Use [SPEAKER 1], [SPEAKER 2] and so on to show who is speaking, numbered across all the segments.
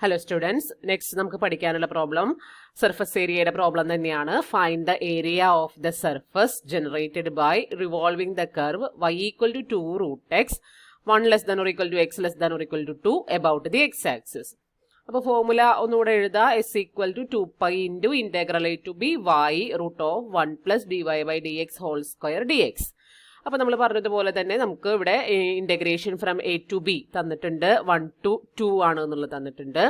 [SPEAKER 1] Hello students, next നമുക്ക് പഠിക്കാനുള്ള problem surface ഏരിയയുടെ പ്രോബ്ലം തന്നെയാണ്. Find the area of the surface generated by revolving the curve y equal to 2 root x 1 less than or equal to x less than or equal to 2 about the x axis. അപ്പോൾ formula ഒന്നുകൂടെ എഴുതാ. s equal to 2 pi into integral a to b y root of 1 plus dy by dx whole square dx. അപ്പോൾ നമ്മൾ പറഞ്ഞതുപോലെ തന്നെ നമുക്ക് ഇവിടെ integration from a to b തന്നിട്ടുണ്ട്. 1 to 2 ആണ് എന്നുള്ളത് തന്നിട്ടുണ്ട്.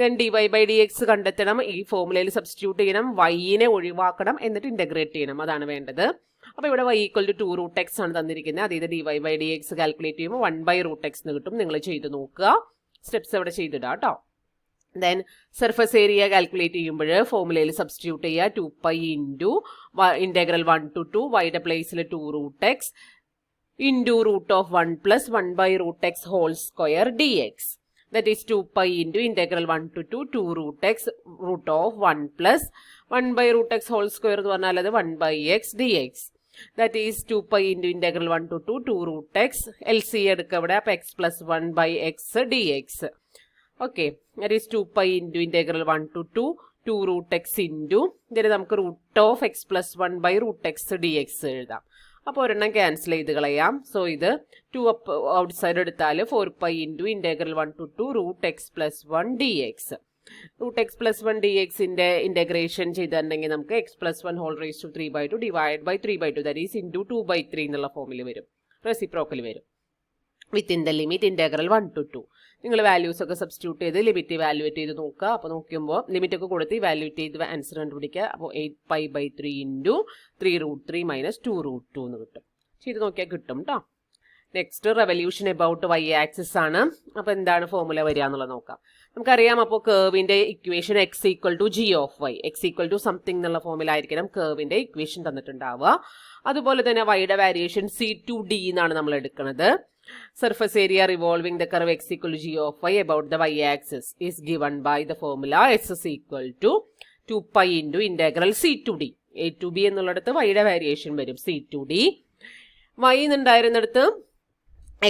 [SPEAKER 1] Then d Y by D x കണ്ടെത്തണം. ഈ ഫോർമുലയിൽ സബ്സ്റ്റിറ്റ്യൂട്ട് ചെയ്യണം. വൈനെ ഒഴിവാക്കണം, എന്നിട്ട് ഇന്റഗ്രേറ്റ് ചെയ്യണം. അതാണ് വേണ്ടത്. അപ്പോൾ ഇവിടെ y equal to 2 root x ആണ് തന്നിരിക്കുന്നത്. അതായത് d Y by D x calculate ചെയ്യുമ്പോൾ 1 ബൈ റൂട്ട് എക്സ് എന്ന് കിട്ടും. നിങ്ങൾ ചെയ്ത് നോക്കുക. സ്റ്റെപ്സ് ഇവിടെ ചെയ്തിടാം കേട്ടോ. ദെൻ സർഫസ് ഏരിയ കാൽക്കുലേറ്റ് ചെയ്യുമ്പോൾ ഫോർമുലയിൽ സബ്സ്റ്റിറ്റ്യൂട്ട് ചെയ്യുക. 2 പൈ ഇൻറ്റു ഇന്റഗ്രൽ 1 to 2 വൈയുടെ പ്ലേസിൽ 2 root x into root of 1 plus 1 by root x whole square D x. That is 2 pi into integral 1 to 2 2 root x root of 1 plus 1 by root x whole square എന്ന് പറഞ്ഞാൽ അത് 1 by x d x. That is 2 pi into integral 1 to 2 2 root x L C എടുക്കുക ഇവിടെ. അപ്പോൾ x plus 1 by x d x. Okay, that is 2 pi into integral 1 to 2 2 root x into ഇതിന് നമുക്ക് root of x plus 1 by root x d x എഴുതാം. അപ്പോൾ ഒരെണ്ണം cancel ചെയ്ത് കളയാം. സോ ഇത് 2 ഔട്ട് സൈഡ് എടുത്താൽ 4 pi into integral 1 to 2 root x plus 1 d x. Root x plus 1 d എക്സിന്റെ ഇന്റഗ്രേഷൻ ചെയ്തിട്ടുണ്ടെങ്കിൽ നമുക്ക് x plus 1 whole raise to 3/2 divide by 3/2 that is into 2/3 എന്നുള്ള ഫോമിൽ വരും. റെസിപ്രോക്കൽ വരും. Within the limit integral 1 to 2 നിങ്ങൾ values ഒക്കെ substitute ചെയ്ത് ലിമിറ്റ് ഇവാലുവേറ്റ് ചെയ്ത് നോക്കുക. അപ്പോൾ നോക്കുമ്പോൾ ലിമിറ്റ് ഒക്കെ കൊടുത്ത് ഇവാലുവേറ്റ് ചെയ്ത് ആൻസർ കണ്ടുപിടിക്കുക. അപ്പോൾ 8 pi by 3 into 3 root 3 minus 2 root 2 എന്ന് കിട്ടും. ചെയ്ത് നോക്കിയാൽ കിട്ടും കേട്ടോ. Next revolution about Y axis ആണ്. അപ്പോൾ എന്താണ് ഫോർമുല വരിക എന്നുള്ളത് നോക്കാം. നമുക്കറിയാം, അപ്പോൾ കേർവിന്റെ equation X equal to G of Y, X equal to something എന്നുള്ള ഫോർമുല ആയിരിക്കണം കേർവിന്റെ ഇക്വേഷൻ തന്നിട്ടുണ്ടാവുക. അതുപോലെ തന്നെ വൈയുടെ വാരിയേഷൻ സി ടു ഡി എന്നാണ് നമ്മൾ എടുക്കുന്നത്. Surface area revolving the curve x equal to g of y about the y-axis is given by the formula s is equal to 2 pi into integral c to d. a to b എന്നുള്ളിടത്ത് y-യുടെ variation വരും. c to d y എന്നുണ്ടായിരുന്നിടത്ത്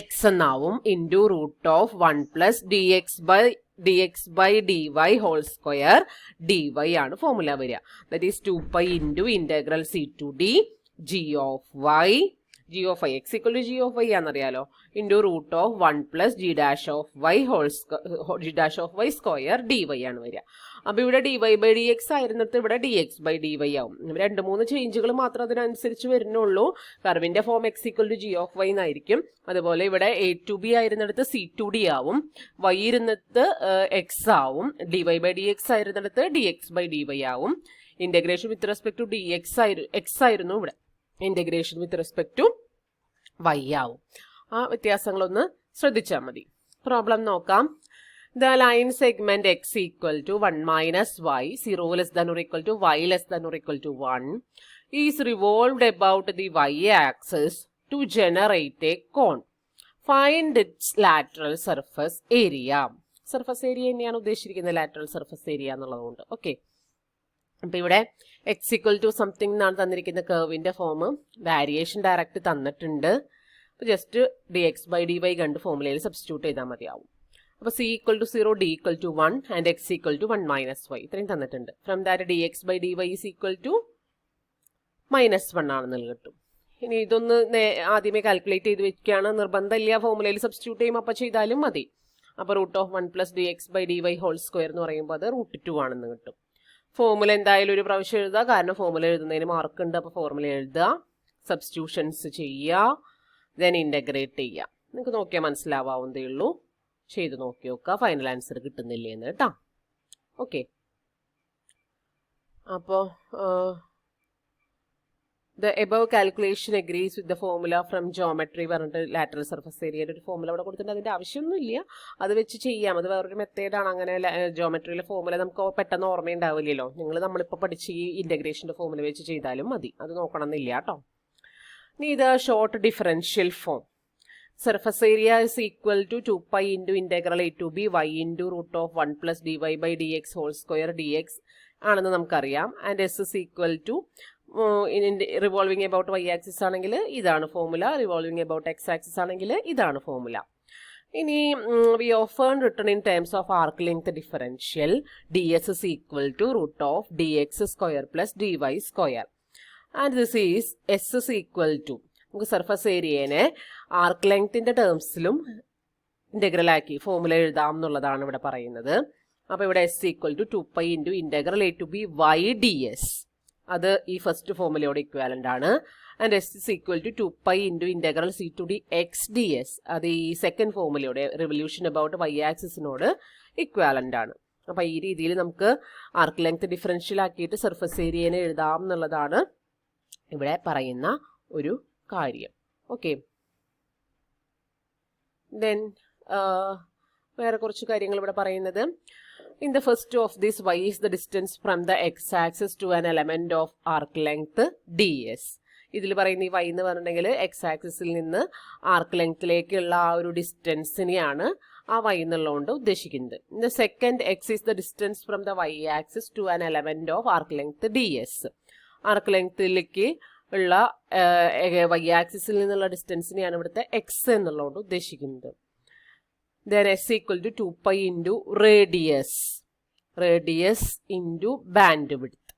[SPEAKER 1] x എന്നാവും into root of 1 plus dx by dy whole square dy ആണ് formula വരിക. That is 2 pi into integral c to d g of y g of y x equal to g of y ആണെന്നറിയാലോ into root of 1 plus g dash of y square D Y ആണ് വരിക. അപ്പോൾ ഇവിടെ D Y by D X ആയിരുന്നിട്ട് ഇവിടെ D X by D Y ആവും. 2-3 ചേഞ്ചുകൾ മാത്രം അതിനനുസരിച്ച് വരുന്നുള്ളൂ. കർവിന്റെ form X equal to G of Y എന്നായിരിക്കും. അതുപോലെ ഇവിടെ എ ടു ബി ആയിരുന്നിടത്ത് സി ടു ഡി ആവും. വൈ ഇരുന്നിട്ട് എക്സ് ആവും. D Y by D X ആയിരുന്നിടത്ത് D X by D Y ആവും. Integration with respect to d x ആയിരുന്നു ഇവിടെ. Integration with respect to y ആവും. ആ വ്യത്യാസങ്ങളൊന്ന് ശ്രദ്ധിച്ചാൽ മതി. പ്രോബ്ലം നോക്കാം. The line segment x equal to 1 minus y 0 less than or equal to y less than or equal to 1 is revolved about the y axis to generate a cone. Find its lateral surface area. Surface area തന്നെയാണ് ഉദ്ദേശിച്ചിരിക്കുന്നത്, lateral surface area എന്നുള്ളതുകൊണ്ട്. Okay, അപ്പൊ ഇവിടെ X equal to something എന്നാണ് തന്നിരിക്കുന്ന കർവിന്റെ form. Variation direct തന്നിട്ടുണ്ട്. അപ്പൊ just d X by D y കണ്ട് ഫോർമുലയിൽ സബ്സ്റ്റിറ്റ്യൂട്ട് ചെയ്താൽ മതിയാവും. അപ്പൊ c equal to 0 d equal to 1 and x equal to 1 minus y ഇത്രയും തന്നിട്ടുണ്ട്. From that d X by D Y is equal to -1 ആണെന്ന് കിട്ടും. ഇനി ഇതൊന്ന് ആദ്യമേ കാൽക്കുലേറ്റ് ചെയ്ത് വെക്കുകയാണ് നിർബന്ധമില്ല. ഫോർമുലയിൽ സബ്സ്റ്റിറ്റ്യൂട്ട് ചെയ്യുമ്പോൾ അപ്പോൾ ചെയ്താലും മതി. അപ്പോൾ root of 1 plus d X by D y whole square എന്ന് പറയുമ്പോൾ അത് √ 2 ആണെന്ന് കിട്ടും. ഫോർമുല എന്തായാലും ഒരു പ്രാവശ്യം എഴുതുക, കാരണം ഫോർമുല എഴുതുന്നതിന് മാർക്ക് ഉണ്ട്. അപ്പോൾ ഫോർമുല എഴുതുക, സബ്സ്റ്റിറ്റ്യൂഷൻസ് ചെയ്യുക, ദെൻ ഇൻ്റഗ്രേറ്റ് ചെയ്യുക. നിങ്ങൾക്ക് നോക്കിയാൽ മനസ്സിലാവാവുന്നതേ ഉള്ളൂ. ചെയ്ത് നോക്കി നോക്കുക ഫൈനൽ ആൻസർ കിട്ടുന്നില്ലേ എന്ന് കേട്ടോ. ഓക്കെ, അപ്പോൾ the above calculation agrees with the formula from geometry പറഞ്ഞിട്ട് ലാറ്ററൽ സർഫസ് ഏരിയയുടെ ഒരു ഫോർമുല അവിടെ കൊടുത്തിട്ടുണ്ട്. അതിൻ്റെ ആവശ്യമൊന്നുമില്ല, അത് വെച്ച് ചെയ്യാം. അത് വേറൊരു മെത്തേഡാണ്. അങ്ങനെ ജോമെട്രിയിലെ ഫോർമുല നമുക്ക് പെട്ടെന്ന് ഓർമ്മയുണ്ടാവില്ലല്ലോ. നമ്മളിപ്പോൾ പഠിച്ച് ഈ ഇൻ്റഗ്രേഷൻ്റെ ഫോർമുല വെച്ച് ചെയ്താലും മതി, അത് നോക്കണം എന്നില്ല കേട്ടോ. ഇനി ഇത് short differential form. Surface area is equal to 2 pi into integral a to b y into root of 1 plus D Y by D X whole square D x ആണെന്ന് നമുക്കറിയാം. And s is equal to revolving about y axis ആണെങ്കിൽ ഇതാണ് formula, revolving about x axis ആണെങ്കിൽ ഇതാണ് formula. ഇനി we often written in terms of arc length differential ds is equal to root of dx square plus dy square and this is s is equal to നമുക്ക് surface ഏരിയനെ arc ലെങ്ത്തിന്റെ ടേംസിലും integral ആക്കി formula എഴുതാം എന്നുള്ളതാണ് ഇവിടെ പറയുന്നത്. അപ്പോൾ ഇവിടെ s equal to 2π into integral a to B y ds, അത് ഈ ഫസ്റ്റ് ഫോർമുലയോട് ഇക്വാലന്റ് ആണ്. And s is equal to 2π into integral c to D x ds, അത് ഈ സെക്കൻഡ് ഫോർമുലയുടെ റിവല്യൂഷൻ അബൌട്ട് y ആക്സിസിനോട് ഇക്വാലന്റ് ആണ്. അപ്പോൾ ഈ രീതിയിൽ നമുക്ക് ആർക്ക് ലെങ്ത് ഡിഫറൻഷ്യൽ ആക്കിയിട്ട് സർഫസ് ഏരിയനെ എഴുതാം എന്നുള്ളതാണ് ഇവിടെ പറയുന്ന ഒരു കാര്യം. ഓക്കെ, ദെൻ വേറെ കുറച്ച് കാര്യങ്ങൾ ഇവിടെ പറയുന്നത്, in the first of this y is the distance from the x-axis to an element of arc length ds. ഇതിൽ പറയുന്ന ഈ y എന്ന് പറഞ്ഞിട്ടുണ്ടെങ്കിൽ എക്സ് ആക്സിസിൽ നിന്ന് ആർക്ക് ലെങ്ത്തിലേക്കുള്ള ആ ഒരു ഡിസ്റ്റൻസിനെയാണ് ആ y എന്നുള്ളതുകൊണ്ട് ഉദ്ദേശിക്കുന്നത്. the second x is the distance from the y axis to an element of arc length ds. ആർക്ക് ലെങ്ത്തിലേക്ക് ഉള്ള y ആക്സിസിൽ നിന്നുള്ള ഡിസ്റ്റൻസിനെയാണ് ഇവിടുത്തെ x എന്നുള്ളതുകൊണ്ട് ഉദ്ദേശിക്കുന്നത്. then s equal to 2π into radius into bandwidth.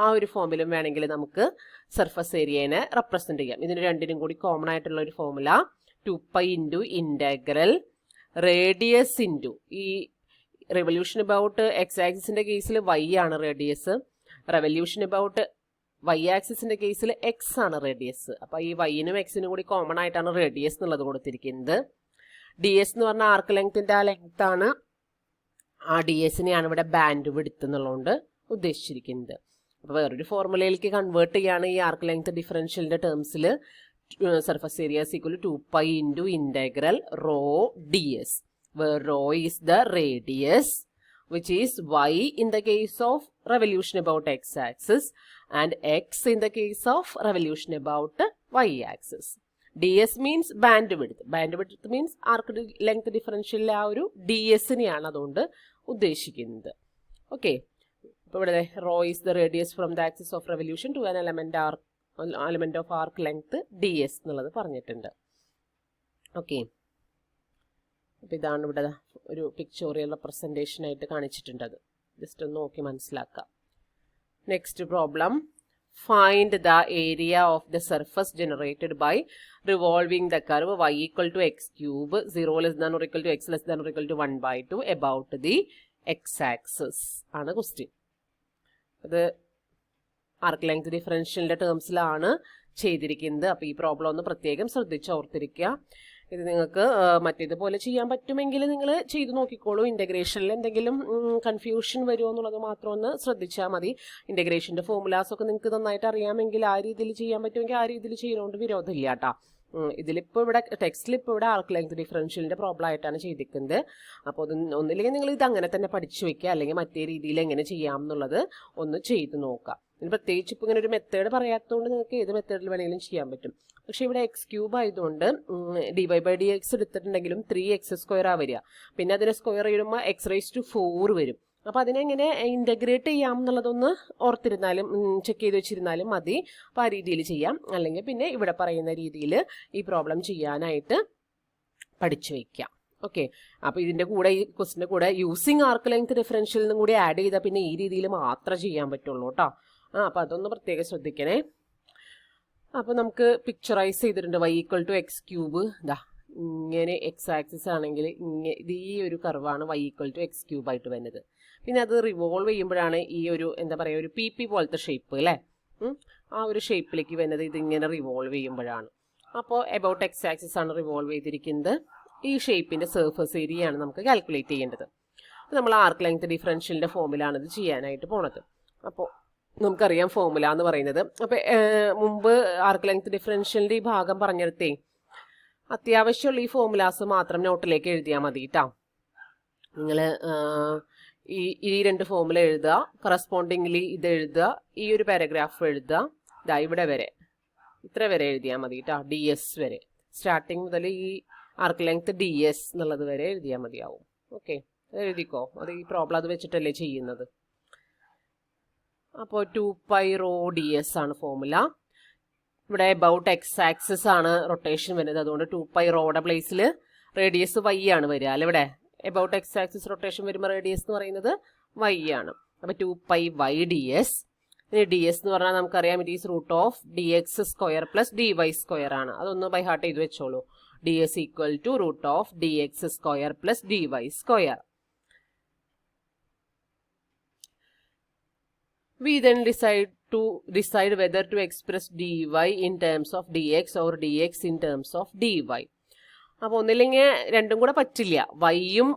[SPEAKER 1] ആ ഒരു ഫോമിലും വേണമെങ്കിൽ നമുക്ക് സർഫസ് ഏരിയനെ റെപ്രസെന്റ് ചെയ്യാം. ഇതിന് രണ്ടിനും കൂടി കോമൺ ആയിട്ടുള്ള ഒരു formula 2π into integral radius into ഈ റെവല്യൂഷൻ അബൌട്ട് എക്സ് ആക്സിസിന്റെ കേസിൽ y ആണ് റേഡിയസ്, റെവല്യൂഷൻ അബൌട്ട് y ആക്സിസിന്റെ കേസിൽ x ആണ് റേഡിയസ്. അപ്പോൾ ഈ y-നും x-നും കൂടി കോമൺ ആയിട്ടാണ് റേഡിയസ് എന്നുള്ളത് കൊടുത്തിരിക്കുന്നത്. ds എന്ന് പറഞ്ഞാൽ ആർക്ക് ലെങ്ത്തിന്റെ ആ ലെങ്ത് ആണ്. ആ ds-നെയാണ് ഇവിടെ ബാൻഡ് വിഡ്ത്ത് എന്നുള്ളതുകൊണ്ട് ഉദ്ദേശിച്ചിരിക്കുന്നത്. അപ്പോൾ വേറൊരു ഫോർമുലയിലേക്ക് കൺവേർട്ട് ചെയ്യാണ് ഈ ആർക്ക് ലെങ്ത് ഡിഫറൻഷ്യലിന്റെ ടേംസിൽ surface area equal to 2π into integral rho ds, where rho is the radius which is y in the case of revolution about x-axis and x in the case of revolution about y-axis. ds means bandwidth. Bandwidth means arc length differential ആ ഒരു ds-നെയാണ് അതുകൊണ്ട് ഉദ്ദേശിക്കുന്നത്. Okay, അപ്പോൾ ഇവിടെ rho is the radius from the axis of revolution to an element of arc length ds എന്നുള്ളത് പറഞ്ഞിട്ടുണ്ട്. Okay, അപ്പോൾ ഇതാണ് ഇവിടെ ഒരു പിക്ചോറിയൽ റെപ്രസെൻറ്റേഷൻ ആയിട്ട് കാണിച്ചിട്ടുണ്ട്. അത് ജസ്റ്റ് ഒന്ന് നോക്കി മനസ്സിലാക്കാം. Next problem, find the area of the surface generated by revolving the curve y equal to x cube 0 less than or equal to x less than or equal to 1/2 about the x-axis ആണ് question. അത് ആർക്ക് length ഡിഫറൻഷ്യലിന്റെ ടേംസിലാണ് ചെയ്തിരിക്കുന്നത്. അപ്പോൾ ഈ problem ഒന്ന് പ്രത്യേകം ശ്രദ്ധിച്ച് ഓർത്തിരിക്കുക. ഇത് നിങ്ങൾക്ക് മറ്റേതുപോലെ ചെയ്യാൻ പറ്റുമെങ്കിൽ നിങ്ങൾ ചെയ്തു നോക്കിക്കോളൂ. ഇൻ്റഗ്രേഷനിൽ എന്തെങ്കിലും കൺഫ്യൂഷൻ വരുമോ എന്നുള്ളത് മാത്രം ഒന്ന് ശ്രദ്ധിച്ചാൽ മതി. ഇൻ്റഗ്രേഷൻ്റെ ഫോർമുലാസ് ഒക്കെ നിങ്ങൾക്ക് നന്നായിട്ട് അറിയാമെങ്കിൽ ആ രീതിയിൽ ചെയ്യാൻ പറ്റുമെങ്കിൽ ആ രീതിയിൽ ചെയ്യുന്നതുകൊണ്ട് വിരോധമില്ല കേട്ടോ. ഇതിലിപ്പോൾ ഇവിടെ ടെക്സ്റ്റിൽ ഇപ്പോൾ ഇവിടെ ആർക്ക് ലെങ്ത് ഡിഫറൻഷ്യലിൻ്റെ പ്രോബ്ലം ആയിട്ടാണ് ചെയ്തിരിക്കുന്നത്. അപ്പോൾ അത് ഒന്നില്ലെങ്കിൽ നിങ്ങൾ ഇത് അങ്ങനെ തന്നെ പഠിച്ചു വെക്കുക, അല്ലെങ്കിൽ മറ്റേ രീതിയിൽ എങ്ങനെ ചെയ്യാം എന്നുള്ളത് ഒന്ന് ചെയ്ത് നോക്കാം. ഇതിന് പ്രത്യേകിച്ച് ഇപ്പോൾ ഇങ്ങനെ ഒരു മെത്തേഡ് പറയാത്തതുകൊണ്ട് നിങ്ങൾക്ക് ഏത് മെത്തേഡിൽ വേണമെങ്കിലും ചെയ്യാൻ പറ്റും. പക്ഷേ ഇവിടെ എക്സ് ക്യൂബ് ആയതുകൊണ്ട് dy/dx എടുത്തിട്ടുണ്ടെങ്കിലും 3x² വരിക, പിന്നെ അതിനെ സ്ക്വയർ ചെയ്യുമ്പോൾ x⁴ വരും. അപ്പോൾ അതിനെങ്ങനെ ഇൻ്റഗ്രേറ്റ് ചെയ്യാം എന്നുള്ളതൊന്ന് ഓർത്തിരുന്നാലും ചെക്ക് ചെയ്ത് വെച്ചിരുന്നാലും മതി. അപ്പോൾ ആ രീതിയിൽ ചെയ്യാം, അല്ലെങ്കിൽ പിന്നെ ഇവിടെ പറയുന്ന രീതിയിൽ ഈ പ്രോബ്ലം ചെയ്യാനായിട്ട് പഠിച്ചു വയ്ക്കാം. ഓക്കെ, അപ്പോൾ ഇതിൻ്റെ കൂടെ ഈ ക്വസ്റ്റിൻ്റെ കൂടെ യൂസിങ് ആർക്ക് ലെങ്ത് ഡിഫറൻഷ്യൽ എന്നും കൂടി ആഡ് ചെയ്താൽ പിന്നെ ഈ രീതിയിൽ മാത്രമേ ചെയ്യാൻ പറ്റുള്ളൂ കേട്ടോ. അപ്പോൾ അതൊന്ന് പ്രത്യേകം ശ്രദ്ധിക്കണേ. അപ്പോൾ നമുക്ക് പിക്ചറൈസ് ചെയ്തിട്ടുണ്ട് y equal to x cube. ഇതാ ഇങ്ങനെ എക്സ് ആക്സിസ് ആണെങ്കിൽ ഇത് ഈ ഒരു കർവാണ് y equal to x cube ആയിട്ട് വരുന്നത്. പിന്നെ അത് റിവോൾവ് ചെയ്യുമ്പോഴാണ് ഈ ഒരു എന്താ പറയുക ഒരു PP പോലത്തെ ഷേപ്പ് അല്ലേ, ആ ഒരു ഷേപ്പിലേക്ക് വരുന്നത് ഇതിങ്ങനെ റിവോൾവ് ചെയ്യുമ്പോഴാണ്. അപ്പോൾ എബൌട്ട് എക്സ് ആക്സിസ് ആണ് റിവോൾവ് ചെയ്തിരിക്കുന്നത്. ഈ ഷേപ്പിൻ്റെ സർഫസ് ഏരിയയാണ് നമുക്ക് കാൽക്കുലേറ്റ് ചെയ്യേണ്ടത്. നമ്മൾ ആർക്ക് ലെങ്ത് ഡിഫറൻഷ്യലിൻ്റെ ഫോമിലാണ് ഇത് ചെയ്യാനായിട്ട് പോണത്. അപ്പോൾ നമുക്കറിയാം ഫോമുല എന്ന് പറയുന്നത്. അപ്പോൾ മുമ്പ് ആർക്ക് ലെങ്ത് ഡിഫറൻഷ്യലിൻ്റെ ഈ ഭാഗം പറഞ്ഞെടുത്തേ അത്യാവശ്യമുള്ള ഈ ഫോമുലാസ് മാത്രം നോട്ടിലേക്ക് എഴുതിയാൽ മതി കേട്ടോ. നിങ്ങൾ ഈ രണ്ട് ഫോമുല എഴുതുക, കറസ്പോണ്ടിങ്ലി ഇത് എഴുതുക, ഈ ഒരു പാരഗ്രാഫ് എഴുതുക, ഇതാ ഇവിടെ വരെ ഇത്ര വരെ എഴുതിയാൽ മതി കേട്ടോ. DS വരെ സ്റ്റാർട്ടിങ് മുതൽ ഈ ആർക്ക് ലെങ്ത് DS എന്നുള്ളത് വരെ എഴുതിയാൽ മതിയാവും. ഓക്കെ, അത് എഴുതിക്കോ. അത് ഈ പ്രോബ്ലം അത് വെച്ചിട്ടല്ലേ ചെയ്യുന്നത്. അപ്പോൾ 2π rho ds ആണ് ഫോമുല. ഇവിടെ എബൌട്ട് എക്സ് ആക്സിസ് ആണ് റൊട്ടേഷൻ വരുന്നത്, അതുകൊണ്ട് 2π റോയുടെ പ്ലേസിൽ റേഡിയസ് വൈ ആണ് വരിക അല്ല ഇവിടെ എബൌട്ട് എക്സ് ആക്സിസ് റൊട്ടേഷൻ വരുമ്പോൾ റേഡിയസ് എന്ന് പറയുന്നത് വൈ ആണ്. അപ്പോൾ 2π y ds. ഇനി ഡി എസ് എന്ന് പറഞ്ഞാൽ നമുക്കറിയാം it is root of D X square plus D Y square ആണ്. അതൊന്ന് ബൈ ഹാർട്ട് ചെയ്ത് വെച്ചോളൂ. D s equal to root of D X square plus D Y square. We then decide whether to express dy in terms of dx or dx in terms of dy. അപ്പോൾ ഒന്നില്ലെങ്കിൽ രണ്ടും കൂടെ പറ്റില്ല, വൈയും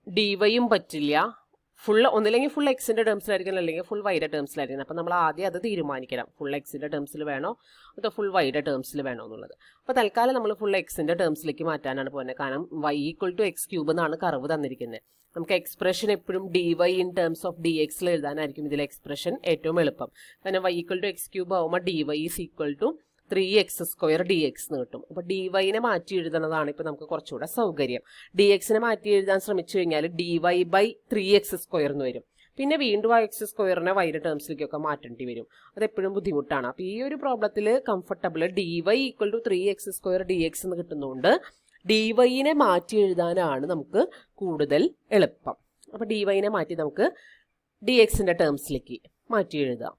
[SPEAKER 1] D വൈയും പറ്റില്ല. ഒന്നില്ലെങ്കിൽ full എക്സിന്റെ ടേംസിലായിരിക്കണം, അല്ലെങ്കിൽ full വൈയുടെ ടേംസിലായിരിക്കണം. അപ്പം നമ്മൾ ആദ്യം അത് തീരുമാനിക്കണം, ഫുൾ എക്സിന്റെ ടേംസിൽ വേണോ അതോ ഫുൾ വൈയുടെ ടേംസിൽ വേണോ എന്നുള്ളത്. അപ്പോൾ തൽക്കാലം നമ്മൾ ഫുൾ എക്സിന്റെ ടേംസിലേക്ക് മാറ്റാനാണ് പോകുന്നത്. കാരണം y equal to X cube എന്നാണ് കർവ് തന്നിരിക്കുന്നത്. നമുക്ക് എക്സ്പ്രഷൻ എപ്പോഴും D Y in terms of D എക്സിൽ എഴുതാനായിരിക്കും ഇതിലെ എക്സ്പ്രഷൻ ഏറ്റവും എളുപ്പം. കാരണം y equal to X cube ആകുമ്പോൾ D Y is equal to 3x square D X എന്ന് കിട്ടും. അപ്പോൾ ഡി വൈനെ മാറ്റി എഴുതുന്നതാണ് ഇപ്പോൾ നമുക്ക് കുറച്ചുകൂടെ സൗകര്യം. ഡി എക്സിനെ മാറ്റി എഴുതാൻ ശ്രമിച്ചു കഴിഞ്ഞാൽ D Y by 3x square എന്ന് വരും. പിന്നെ വീണ്ടും ആ എക്സ് സ്ക്വയറിനെ വൈയുടെ ടേംസിലേക്കൊക്കെ മാറ്റേണ്ടി വരും. അതെപ്പോഴും ബുദ്ധിമുട്ടാണ്. അപ്പോൾ ഈ ഒരു പ്രോബ്ലത്തിൽ comfortable D Y equal to 3x square D X എന്ന് കിട്ടുന്നതുകൊണ്ട് ഡി വൈനെ മാറ്റി എഴുതാനാണ് നമുക്ക് കൂടുതൽ എളുപ്പം. അപ്പോൾ ഡി വൈനെ മാറ്റി നമുക്ക് ഡി എക്സിൻ്റെ ടേംസിലേക്ക് മാറ്റി എഴുതാം.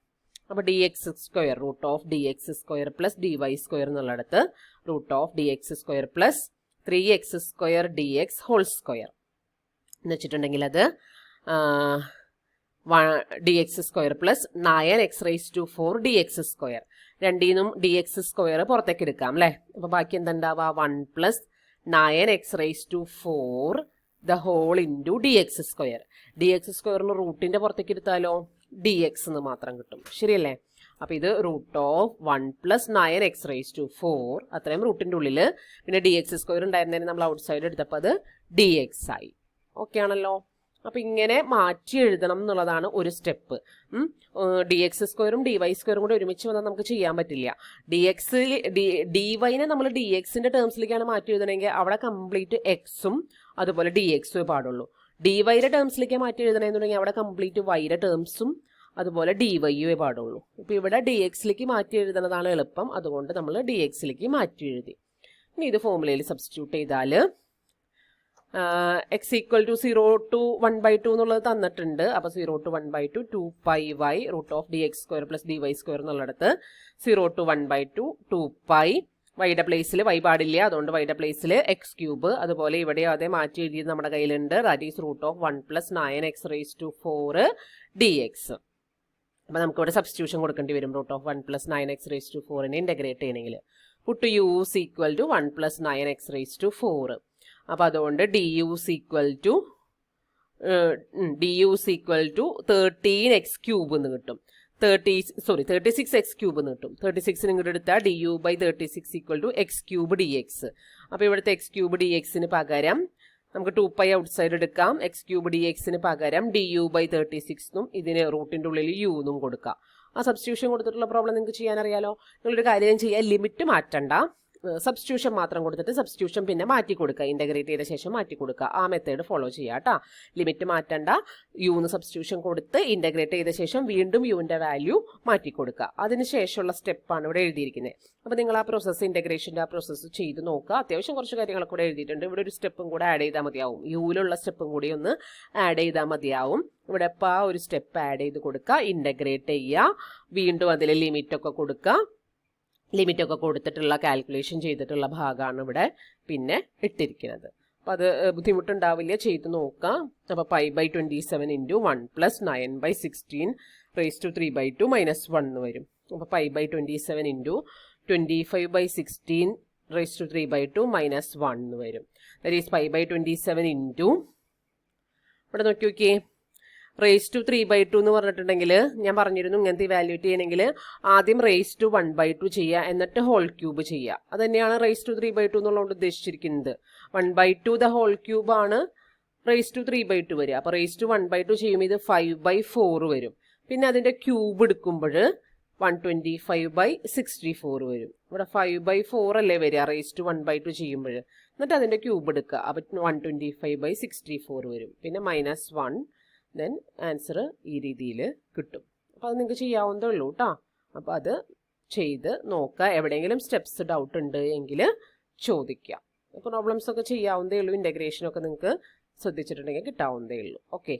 [SPEAKER 1] അപ്പോൾ D X square root of D X square plus D Y square എന്നുള്ളിടത്ത് root of D X square plus 3x square D X whole square എന്ന് വെച്ചിട്ടുണ്ടെങ്കിൽ അത് D X square plus 9x⁴ D X square. രണ്ടീന്നും D X square പുറത്തേക്ക് എടുക്കാം അല്ലേ. അപ്പോൾ ബാക്കി എന്താണ്ടാവുക 1 plus 9x⁴ the whole into D X square. D X സ്ക്വയറിന് റൂട്ടിൻ്റെ പുറത്തേക്ക് എടുത്താലോ ഡി എക്സ് എന്ന് മാത്രം കിട്ടും. ശരിയല്ലേ. അപ്പോൾ ഇത് റൂട്ട് ഓഫ് 1 പ്ലസ് 9x⁴ അത്രയും റൂട്ടിൻ്റെ ഉള്ളിൽ പിന്നെ ഡി എക്സ് സ്ക്വയർ ഉണ്ടായിരുന്നതിന് നമ്മൾ ഔട്ട് സൈഡ് എടുത്തപ്പോൾ അത് ഡി എക്സ് ആയി. ഓക്കെ ആണല്ലോ. അപ്പോൾ ഇങ്ങനെ മാറ്റി എഴുതണം എന്നുള്ളതാണ് ഒരു സ്റ്റെപ്പ്. ഡി എക്സ് സ്ക്വയറും ഡി വൈ സ്ക്വയറും കൂടെ ഒരുമിച്ച് വന്നാൽ നമുക്ക് ചെയ്യാൻ പറ്റില്ല. ഡി വൈനെ നമ്മൾ ഡി എക്സിൻ്റെ ടേംസിലേക്കാണ് മാറ്റി എഴുതണമെങ്കിൽ അവിടെ കംപ്ലീറ്റ് എക്സും അതുപോലെ ഡി എക്സും പാടുള്ളൂ. ഡി വൈയുടെ ടേംസിലേക്ക് മാറ്റി എഴുതണമെന്നുണ്ടെങ്കിൽ അവിടെ കംപ്ലീറ്റ് വൈയുടെ ടേംസും അതുപോലെ ഡി വൈയുവേ പാടുള്ളൂ. ഇപ്പോൾ ഇവിടെ ഡി എക്സിലേക്ക് മാറ്റി എഴുതുന്നതാണ് എളുപ്പം, അതുകൊണ്ട് നമ്മൾ ഡി എക്സിലേക്ക് മാറ്റി എഴുതി. ഇനി ഇത് ഫോർമുലയിൽ സബ്സ്റ്റിറ്റ്യൂട്ട് ചെയ്താൽ എക്സ് ഈക്വൽ ടു 0 to 1/2 എന്നുള്ളത് തന്നിട്ടുണ്ട്. അപ്പോൾ 0 to 1/2 2πy root of D X square plus D Y square എന്നുള്ളിടത്ത് 0 to 1/2 2π വൈയുടെ പ്ലേസിൽ വൈ പാടില്ല, അതുകൊണ്ട് വൈയുടെ പ്ലേസിൽ എക്സ് ക്യൂബ്. അതുപോലെ ഇവിടെ അതേ മാറ്റി എഴുതിയത് നമ്മുടെ കയ്യിലുണ്ട്. That is root of 1 plus 9x⁴ D x. അപ്പോൾ നമുക്കിവിടെ സബ്സ്റ്റിറ്റ്യൂഷൻ കൊടുക്കേണ്ടി വരും. Root of 1 plus 9x⁴ integrate ചെയ്യണമെങ്കിൽ put use equal to 1 plus 9x⁴. അപ്പോൾ അതുകൊണ്ട് D use equal to 13x³ എന്ന് കിട്ടും. 36x³ എന്ന് കിട്ടും. 36 ഇങ്ങോട്ട് എടുത്താൽ d u by 36 equal to x³ d x. അപ്പോൾ ഇവിടുത്തെ x³ ഡി എക്സിന് പകരം നമുക്ക് 2π ഔട്ട് സൈഡ് എടുക്കാം. x³ ഡി എക്സിന് പകരം ഡി യു ബൈ 36 എന്നും ഇതിന് റൂട്ടിൻ്റെ ഉള്ളിൽ യു എന്നും കൊടുക്കാം. ആ സബ്സ്റ്റിറ്റ്യൂഷൻ കൊടുത്തിട്ടുള്ള പ്രോബ്ലം നിങ്ങൾക്ക് ചെയ്യാനറിയാലോ. നിങ്ങളൊരു കാര്യം ചെയ്യുക, ലിമിറ്റ് മാറ്റണ്ട, സബ്സ്റ്റിറ്റ്യൂഷൻ മാത്രം കൊടുത്തിട്ട് സബ്സ്റ്റിറ്റ്യൂഷൻ പിന്നെ മാറ്റി കൊടുക്കുക, ഇൻ്റഗ്രേറ്റ് ചെയ്ത ശേഷം മാറ്റി കൊടുക്കുക. ആ മെത്തേഡ് ഫോളോ ചെയ്യുക കേട്ടോ. ലിമിറ്റ് മാറ്റണ്ട, യുന്ന് സബ്സ്റ്റിറ്റ്യൂഷൻ കൊടുത്ത് ഇൻ്റഗ്രേറ്റ് ചെയ്ത ശേഷം വീണ്ടും യുവിൻ്റെ വാല്യൂ മാറ്റി കൊടുക്കുക. അതിനുശേഷമുള്ള സ്റ്റെപ്പാണ് ഇവിടെ എഴുതിയിരിക്കുന്നത്. അപ്പോൾ നിങ്ങൾ ആ പ്രോസസ്സ് ഇൻ്റഗ്രേഷൻ്റെ ആ പ്രോസസ്സ് ചെയ്ത് നോക്കുക. അത്യാവശ്യം കുറച്ച് കാര്യങ്ങളൊക്കെ കൂടെ എഴുതിയിട്ടുണ്ട്. ഇവിടെ ഒരു സ്റ്റെപ്പും കൂടെ ആഡ് ചെയ്താൽ മതിയാവും. യുവിലുള്ള സ്റ്റെപ്പും കൂടി ഒന്ന് ആഡ് ചെയ്താൽ മതിയാവും. ഇവിടെ ഇപ്പോൾ ആ ഒരു സ്റ്റെപ്പ് ആഡ് ചെയ്ത് കൊടുക്കുക, ഇൻ്റഗ്രേറ്റ് ചെയ്യുക, വീണ്ടും അതിൽ ലിമിറ്റൊക്കെ കൊടുക്കുക. ലിമിറ്റൊക്കെ കൊടുത്തിട്ടുള്ള കാൽക്കുലേഷൻ ചെയ്തിട്ടുള്ള ഭാഗമാണ് ഇവിടെ പിന്നെ ഇട്ടിരിക്കുന്നത്. അപ്പോൾ അത് ബുദ്ധിമുട്ടുണ്ടാവില്ല, ചെയ്ത് നോക്കാം. അപ്പോൾ π/27 into 1 plus 9/16 raise to 3/2 minus 1 എന്ന് വരും. അപ്പോൾ π/27 ഇൻറ്റു 25/16 റേസ് ടു 3/2 മൈനസ് 1 എന്ന് വരും. ദാറ്റ് ഈസ് π/27 ഇൻറ്റു ഇവിടെ നോക്കിയേ റേസ് ടു 3/2 എന്ന് പറഞ്ഞിട്ടുണ്ടെങ്കിൽ ഞാൻ പറഞ്ഞിരുന്നു ഇങ്ങനത്തെ ഇവാലുവേറ്റ് ചെയ്യണമെങ്കിൽ ആദ്യം റേസ് ടു 1/2 ചെയ്യുക, എന്നിട്ട് ഹോൾ ക്യൂബ് ചെയ്യുക. അത് തന്നെയാണ് റേസ് ടു 3/2 എന്നുള്ളതുകൊണ്ട് ഉദ്ദേശിച്ചിരിക്കുന്നത്. 1/2 ദ ഹോൾ ക്യൂബ് ആണ് റേസ് ടു 3/2 വരിക. അപ്പോൾ റേസ് ടു 1/2 ചെയ്യുമ്പോൾ ഇത് 5/4 വരും. പിന്നെ അതിൻ്റെ ക്യൂബ് എടുക്കുമ്പോൾ 125/64 വരും. ഇവിടെ 5/4 അല്ലേ വരിക റേസ് ടു 1/2 ചെയ്യുമ്പോൾ. എന്നിട്ട് അതിൻ്റെ ക്യൂബ് എടുക്കുക, അപ്പോൾ 125/64 വരും. പിന്നെ -1, ദെൻ ആൻസർ ഈ രീതിയിൽ കിട്ടും. അപ്പോൾ അത് നിങ്ങൾക്ക് ചെയ്യാവുന്നതേ ഉള്ളൂ കേട്ടോ. അപ്പോൾ അത് ചെയ്ത് നോക്കുക. എവിടെയെങ്കിലും സ്റ്റെപ്സ് ഡൗട്ട് ഉണ്ട് എങ്കിൽ ചോദിക്കാം. പ്രോബ്ലംസ് ഒക്കെ ചെയ്യാവുന്നതേ ഉള്ളൂ. ഇൻ്റഗ്രേഷനൊക്കെ നിങ്ങൾക്ക് ശ്രദ്ധിച്ചിട്ടുണ്ടെങ്കിൽ കിട്ടാവുന്നതേ ഉള്ളൂ. ഓക്കെ.